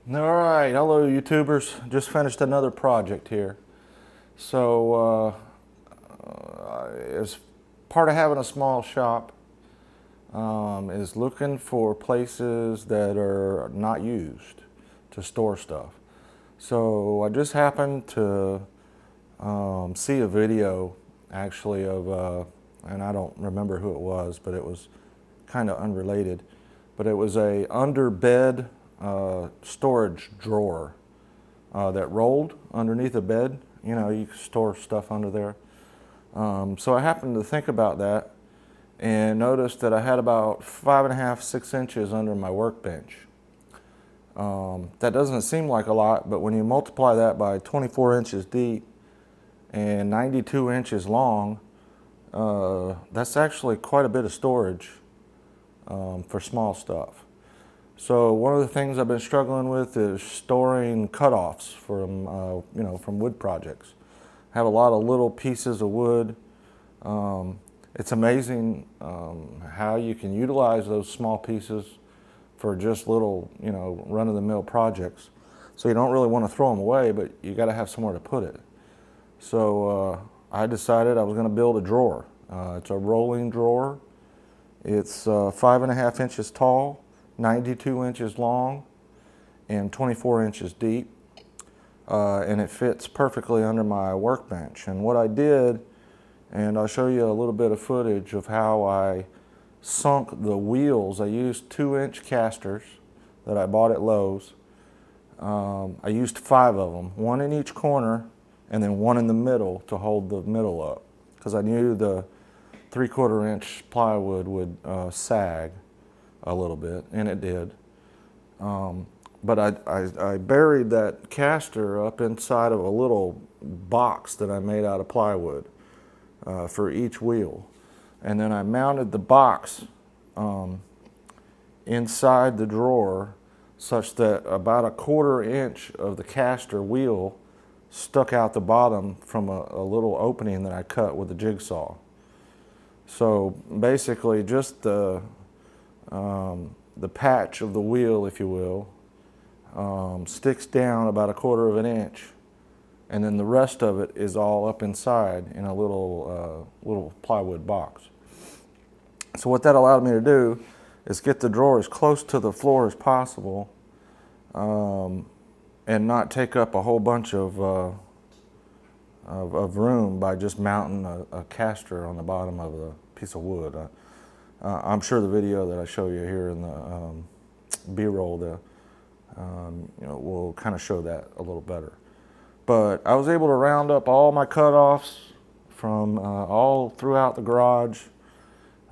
All right, hello YouTubers. Just finished another project here. So as part of having a small shop is looking for places that are not used to store stuff. So I just happened to see a video actually of, and I don't remember who it was, but it was kind of unrelated, but it was a under bed storage drawer that rolled underneath a bed. You know, you can store stuff under there. So I happened to think about that and noticed that I had about 5.5, 6 inches under my workbench. That doesn't seem like a lot, but when you multiply that by 24 inches deep and 92 inches long, that's actually quite a bit of storage for small stuff. So one of the things I've been struggling with is storing cutoffs from wood projects. I have a lot of little pieces of wood. It's amazing how you can utilize those small pieces for just little, run-of-the-mill projects. So you don't really want to throw them away, but you got to have somewhere to put it. So I decided I was going to build a drawer. It's a rolling drawer. It's 5.5 inches tall, 92 inches long, and 24 inches deep. And it fits perfectly under my workbench. And what I did, and I'll show you a little bit of footage of how I sunk the wheels. I used 2-inch casters that I bought at Lowe's. I used 5 of them, 1 in each corner and then 1 in the middle to hold the middle up, because I knew the 3/4 inch plywood would sag a little bit, and it did. But I buried that caster up inside of a little box that I made out of plywood for each wheel. And then I mounted the box inside the drawer such that about 1/4 inch of the caster wheel stuck out the bottom from a little opening that I cut with a jigsaw. So basically just the patch of the wheel, if you will, sticks down about 1/4 inch, and then the rest of it is all up inside in a little plywood box. So what that allowed me to do is get the drawer as close to the floor as possible, and not take up a whole bunch of room by just mounting a caster on the bottom of a piece of wood. I'm sure the video that I show you here in the B-roll will kind of show that a little better. But I was able to round up all my cutoffs from all throughout the garage,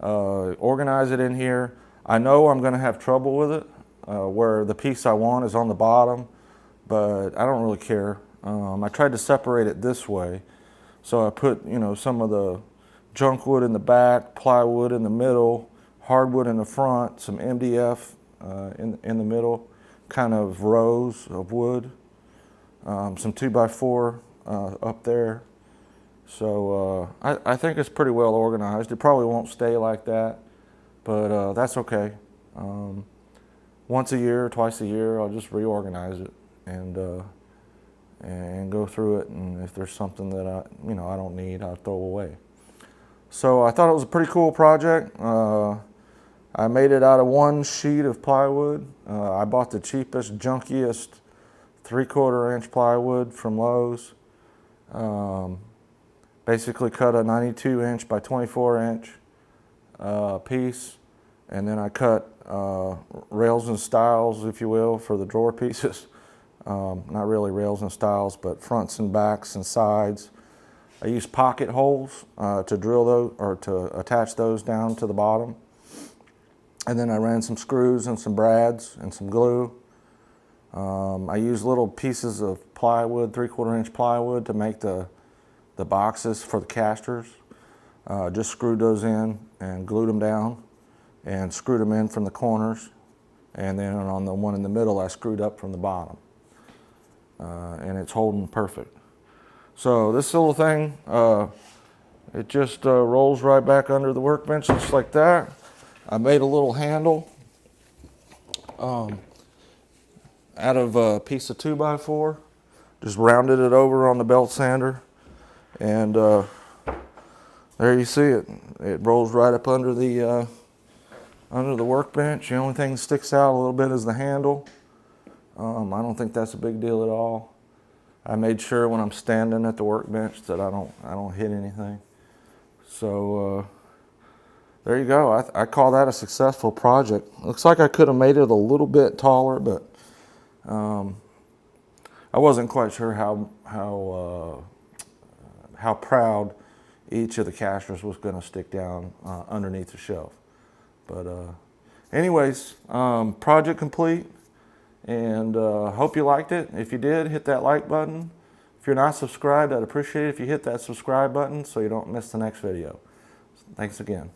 organize it in here. I know I'm going to have trouble with it, where the piece I want is on the bottom, but I don't really care. I tried to separate it this way. So I put, some of the junk wood in the back, plywood in the middle, hardwood in the front, some MDF in the middle, kind of rows of wood, some 2x4 up there. So I think it's pretty well organized. It probably won't stay like that, but that's okay. Once a year, twice a year, I'll just reorganize it and go through it. And if there's something that I don't need, I'll throw away. So I thought it was a pretty cool project. I made it out of 1 sheet of plywood. I bought the cheapest, junkiest 3/4 inch plywood from Lowe's. Basically cut a 92 inch by 24 inch piece, and then I cut rails and stiles, if you will, for the drawer pieces. Not really rails and stiles, but fronts and backs and sides. I used pocket holes to drill those, or to attach those down to the bottom. And then I ran some screws and some brads and some glue. I used little pieces of plywood, 3/4 inch plywood, to make the boxes for the casters. Just screwed those in and glued them down and screwed them in from the corners. And then on the one in the middle, I screwed up from the bottom. And it's holding perfect. So this little thing, it just rolls right back under the workbench, just like that. I made a little handle out of a piece of 2x4. Just rounded it over on the belt sander, and there you see it. It rolls right up under the workbench. The only thing that sticks out a little bit is the handle. I don't think that's a big deal at all. I made sure when I'm standing at the workbench that I don't hit anything. So there you go. I call that a successful project. Looks like I could have made it a little bit taller, but I wasn't quite sure how proud each of the casters was going to stick down underneath the shelf. But anyways, project complete, and hope you liked it. If you did, hit that like button. If you're not subscribed, I'd appreciate it if you hit that subscribe button so you don't miss the next video. Thanks again.